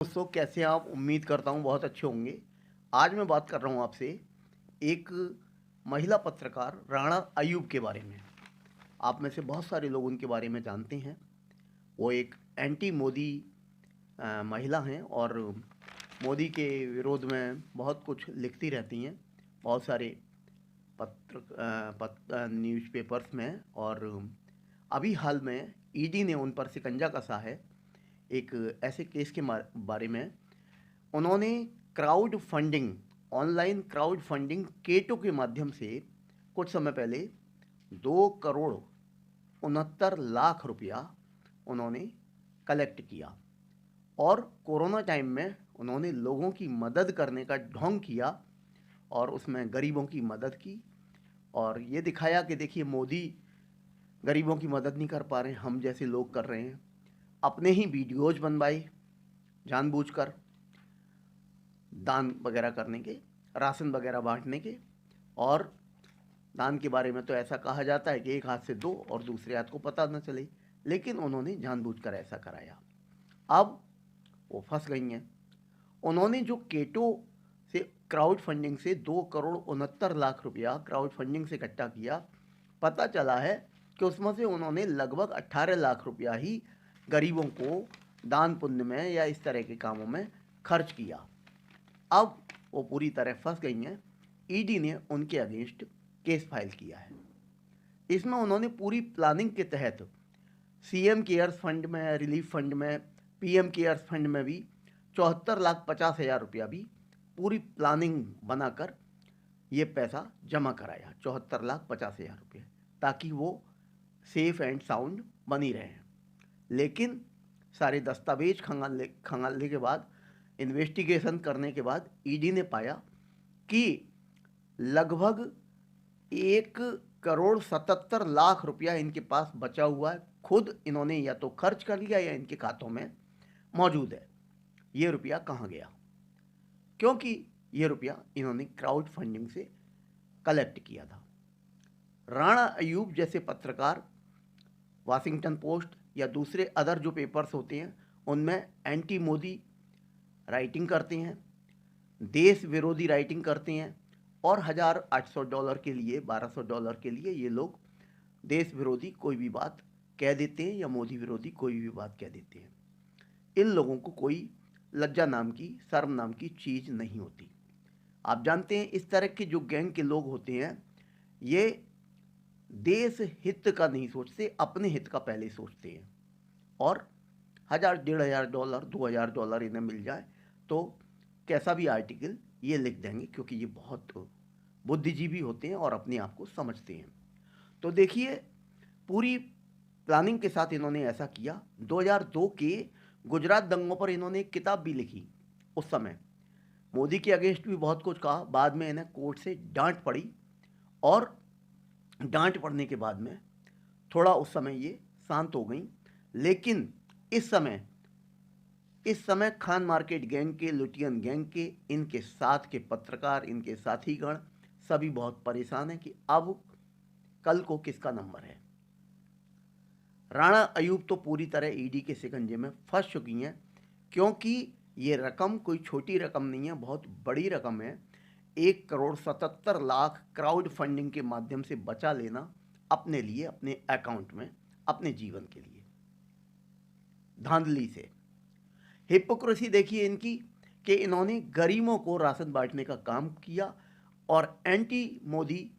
दोस्तों, कैसे हैं आप? उम्मीद करता हूँ बहुत अच्छे होंगे। आज मैं बात कर रहा हूँ आपसे एक महिला पत्रकार राणा अयूब के बारे में। आप में से बहुत सारे लोग उनके बारे में जानते हैं। वो एक एंटी मोदी महिला हैं और मोदी के विरोध में बहुत कुछ लिखती रहती हैं। बहुत सारे न्यूज़पेपर्स में। और अभी हाल में ईडी ने उन पर शिकंजा कसा है एक ऐसे केस के बारे में। उन्होंने crowd funding, online crowd funding Ketto के माध्यम से कुछ समय पहले 2 करोड़ 69 लाख रुपया उन्होंने कलेक्ट किया। और कोरोना टाइम में उन्होंने लोगों की मदद करने का ढोंग किया और उसमें गरीबों की मदद की और ये दिखाया कि देखिए, मोदी गरीबों की मदद नहीं कर पा रहे, हम जैसे लोग कर रहे हैं। अपने ही वीडियोज बनवाए जानबूझकर, दान वगैरह करने के, राशन वगैरह बांटने के। और दान के बारे में तो ऐसा कहा जाता है कि एक हाथ से दो और दूसरे हाथ को पता न चले, लेकिन उन्होंने जानबूझकर ऐसा कराया। अब वो फंस गई हैं। उन्होंने जो केटो से क्राउड फंडिंग से 2 करोड़ 69 लाख रुपया क्राउड फंडिंग से इकट्ठा किया, पता चला है कि उसमें से उन्होंने लगभग 18 लाख रुपया ही गरीबों को दान पुण्य में या इस तरह के कामों में खर्च किया। अब वो पूरी तरह फंस गई हैं। ईडी ने उनके अगेंस्ट केस फाइल किया है। इसमें उन्होंने पूरी प्लानिंग के तहत सीएम केयर्स फंड में, रिलीफ फंड में, पीएम केयर्स फंड में भी 74,50,000 रुपया भी पूरी प्लानिंग बनाकर ये पैसा जमा कराया। 74,50,000 रुपये, ताकि वो सेफ एंड साउंड बनी रहे। लेकिन सारे दस्तावेज खंगालने के बाद, इन्वेस्टिगेशन करने के बाद ईडी ने पाया कि लगभग 1 करोड़ 77 लाख रुपया इनके पास बचा हुआ है। खुद इन्होंने या तो खर्च कर लिया या इनके खातों में मौजूद है। ये रुपया कहाँ गया? क्योंकि ये रुपया इन्होंने क्राउड फंडिंग से कलेक्ट किया था। राणा अयूब जैसे पत्रकार वाशिंगटन पोस्ट या दूसरे अदर जो पेपर्स होते हैं उनमें एंटी मोदी राइटिंग करते हैं, देश विरोधी राइटिंग करते हैं और $1,800 के लिए, $1,200 के लिए ये लोग देश विरोधी कोई भी बात कह देते हैं या मोदी विरोधी कोई भी बात कह देते हैं। इन लोगों को कोई लज्जा नाम की, शर्म नाम की चीज़ नहीं होती। आप जानते हैं, इस तरह के जो गैंग के लोग होते हैं ये देश हित का नहीं सोचते, अपने हित का पहले सोचते हैं। और 1,000, $1,500, $2,000 इन्हें मिल जाए तो कैसा भी आर्टिकल ये लिख देंगे, क्योंकि ये बहुत बुद्धिजीवी होते हैं और अपने आप को समझते हैं। तो देखिए, पूरी प्लानिंग के साथ इन्होंने ऐसा किया। 2002 के गुजरात दंगों पर इन्होंने एक किताब भी लिखी। उस समय मोदी के अगेंस्ट भी बहुत कुछ कहा। बाद में इन्हें कोर्ट से डांट पड़ी और डांट पड़ने के बाद में थोड़ा उस समय ये शांत हो गई। लेकिन इस समय खान मार्केट गैंग के, लुटियन गैंग के, इनके साथ के पत्रकार, इनके साथीगण सभी बहुत परेशान हैं कि अब कल को किसका नंबर है। राणा अयूब तो पूरी तरह ईडी के शिकंजे में फंस चुकी हैं, क्योंकि ये रकम कोई छोटी रकम नहीं है, बहुत बड़ी रकम है। 1 करोड़ 77 लाख क्राउड फंडिंग के माध्यम से बचा लेना अपने लिए, अपने अकाउंट में, अपने जीवन के लिए, धांधली से। हिपोक्रेसी देखिए इनकी, कि इन्होंने गरीबों को राशन बांटने का काम किया और एंटी मोदी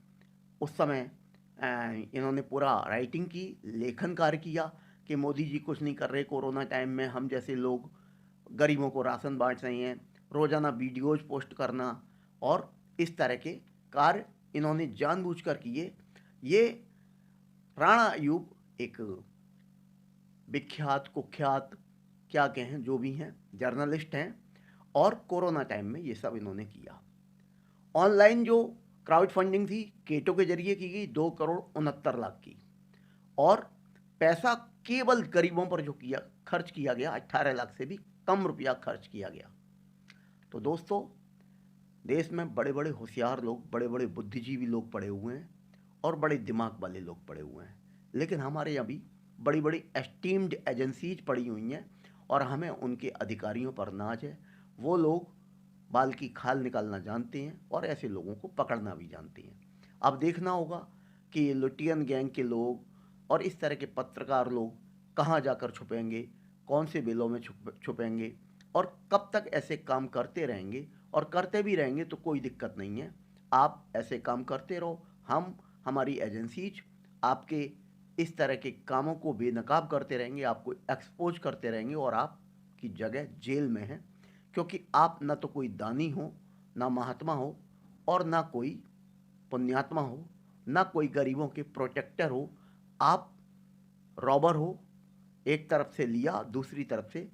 उस समय इन्होंने पूरा राइटिंग की, लेखन कार्य किया कि मोदी जी कुछ नहीं कर रहे कोरोना टाइम में, हम जैसे लोग गरीबों को राशन बांट रहे हैं, रोज़ाना वीडियोज पोस्ट करना और इस तरह के कार्य इन्होंने जानबूझकर किए। ये राणा अयूब एक विख्यात, कुख्यात, क्या कहें, जो भी हैं, जर्नलिस्ट हैं और कोरोना टाइम में ये सब इन्होंने किया। ऑनलाइन जो क्राउड फंडिंग थी केटो के जरिए की गई, 2 करोड़ 69 लाख की। और पैसा केवल गरीबों पर जो खर्च किया गया, 18 लाख से भी कम रुपया खर्च किया गया। तो दोस्तों, देश में बड़े बड़े होशियार लोग, बड़े बड़े बुद्धिजीवी लोग पड़े हुए हैं और बड़े दिमाग वाले लोग पड़े हुए हैं। लेकिन हमारे यहाँ भी बड़ी बड़ी एस्टीम्ड एजेंसीज पड़ी हुई हैं और हमें उनके अधिकारियों पर नाज है। वो लोग बाल की खाल निकालना जानते हैं और ऐसे लोगों को पकड़ना भी जानते हैं। अब देखना होगा कि ये लुटियन गैंग के लोग और इस तरह के पत्रकार लोग कहाँ जाकर छुपेंगे, कौन से बिलों में छुपेंगे और कब तक ऐसे काम करते रहेंगे। और करते भी रहेंगे तो कोई दिक्कत नहीं है, आप ऐसे काम करते रहो। हम हमारी एजेंसीज आपके इस तरह के कामों को बेनकाब करते रहेंगे, आपको एक्सपोज करते रहेंगे और आपकी जगह जेल में है। क्योंकि आप ना तो कोई दानी हो, ना महात्मा हो और ना कोई पुण्यात्मा हो, ना कोई गरीबों के प्रोटेक्टर हो। आप रॉबर हो। एक तरफ से लिया, दूसरी तरफ से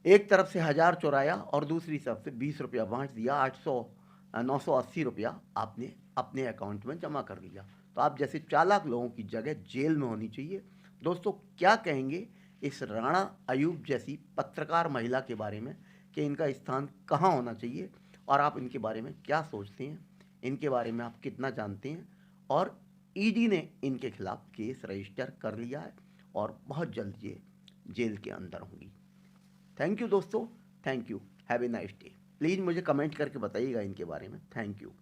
एक तरफ से 1000 चुराया और दूसरी तरफ से 20 रुपया बांट दिया। 980 रुपया आपने अपने अकाउंट में जमा कर लिया। तो आप जैसे चालाक लोगों की जगह जेल में होनी चाहिए। दोस्तों, क्या कहेंगे इस राणा अयूब जैसी पत्रकार महिला के बारे में कि इनका स्थान कहाँ होना चाहिए, और आप इनके बारे में क्या सोचते हैं, इनके बारे में आप कितना जानते हैं। और ईडी ने इनके खिलाफ केस रजिस्टर कर लिया है और बहुत जल्द ये जेल के अंदर होंगी। थैंक यू दोस्तों, thank you, have a nice day. Please मुझे कमेंट करके बताइएगा इनके बारे में। Thank you.